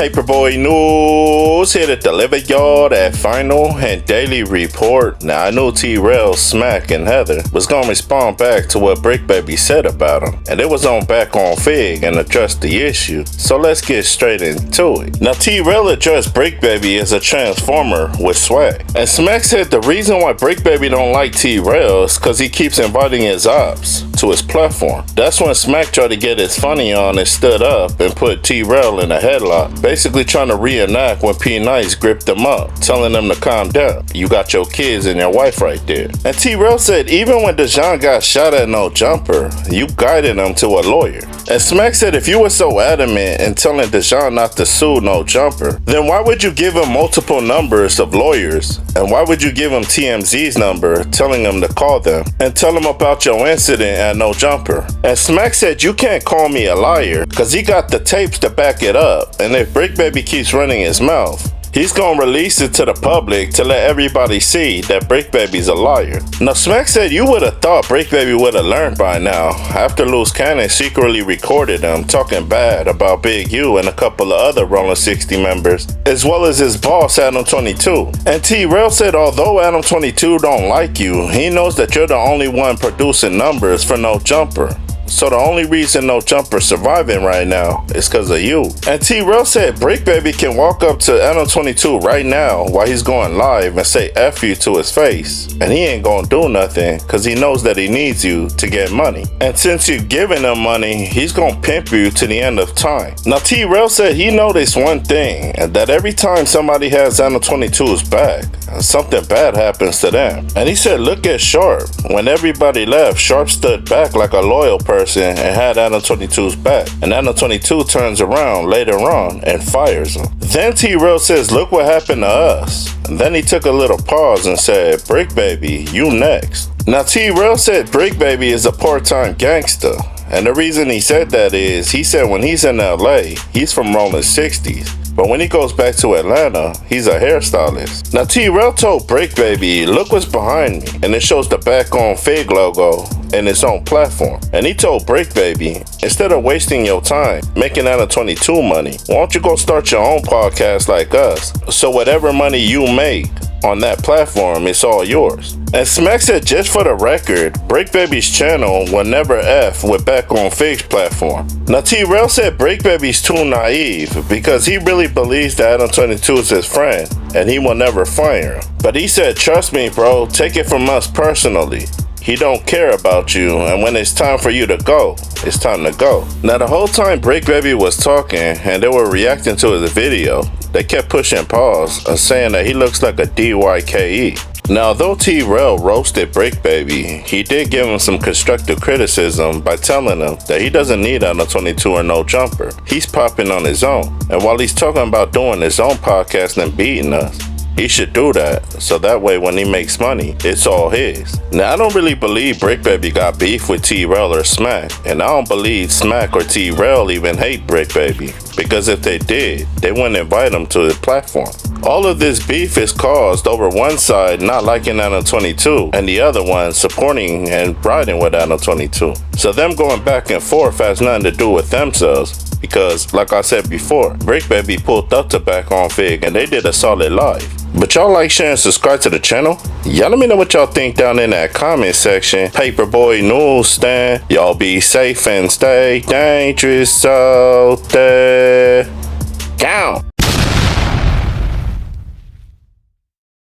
Paperboy News here to deliver y'all that final and daily report. Now I knew Trell, Smack, and Heather was gonna respond back to what Bric Baby said about him, and it was on back on Fig and addressed the issue. So let's get straight into it. Now Trell addressed Bric Baby as a transformer with swag, and Smack said the reason why Bric Baby don't like Trell is because he keeps inviting his ops to his platform. That's when Smack tried to get his funny on and stood up and put Trell in a headlock, basically trying to reenact when P Nice gripped him up, telling him to calm down. You got your kids and your wife right there. And Trell said even when Dejan got shot at no jumper, you guided him to a lawyer. And Smack said if you were so adamant in telling Dejan not to sue no jumper, then why would you give him multiple numbers of lawyers? And why would you give him TMZ's number, telling him to call them and tell him about your incident at no jumper? And Smack said you can't call me a liar because he got the tapes to back it up, and if Bric Baby keeps running his mouth, he's gonna release it to the public to let everybody see that Bric Baby's a liar. Now Smack said you would have thought Bric Baby would have learned by now after Loose Cannon secretly recorded him talking bad about Big U and a couple of other Rolling 60 members, as well as his boss Adam 22. And Trell said although Adam 22 don't like you, he knows that you're the only one producing numbers for No Jumper. So the only reason No Jumper's surviving right now is because of you. And Trell said Bric Baby can walk up to Adam 22 right now while he's going live and say F you to his face. And he ain't gonna do nothing because he knows that he needs you to get money. And since you're giving him money, he's gonna pimp you to the end of time. Now Trell said he noticed one thing, and that every time somebody has Adam 22's back, something bad happens to them. And he said look at Sharp. When everybody left, Sharp stood back like a loyal person and had Adam 22's back, and Adam 22 turns around later on and fires him. Then Trell says look what happened to us, and then he took a little pause and said Bric Baby, you next. Now Trell said Bric Baby is a part-time gangster, and the reason he said that is he said when he's in LA he's from Rolling 60s, but when he goes back to Atlanta, he's a hairstylist. Now Trell told Bric Baby, look what's behind me, and it shows the back on Fig logo in its own platform. And he told Bric Baby, instead of wasting your time making Adam 22 money, why don't you go start your own podcast like us? So whatever money you make on that platform, it's all yours. And Smack said just for the record, Bric Baby's channel will never F with back on Fig's platform. Now Trell said Bric Baby's too naive because he really believes that Adam 22 is his friend and he will never fire him. But he said trust me bro, take it from us personally. He don't care about you, and when it's time for you to go, it's time to go. Now the whole time Bric Baby was talking and they were reacting to his video, they kept pushing pause and saying that he looks like a DYKE. Now although Trell roasted Bric Baby, he did give him some constructive criticism by telling him that he doesn't need Adam 22 or No Jumper. He's popping on his own, and while he's talking about doing his own podcast and beating us, he should do that, so that way when he makes money, it's all his. Now I don't really believe Bric Baby got beef with Trell or Smack, and I don't believe Smack or Trell even hate Bric Baby, because if they did, they wouldn't invite him to the platform. All of this beef is caused over one side not liking Adam 22 and the other one supporting and riding with Adam 22. So them going back and forth has nothing to do with themselves, because like I said before, Bric Baby pulled up to back on Fig and they did a solid live. But y'all like, share, and subscribe to the channel? Y'all let me know what y'all think down in that comment section. Paperboy Newsstand. Y'all be safe and stay dangerous out there. Count.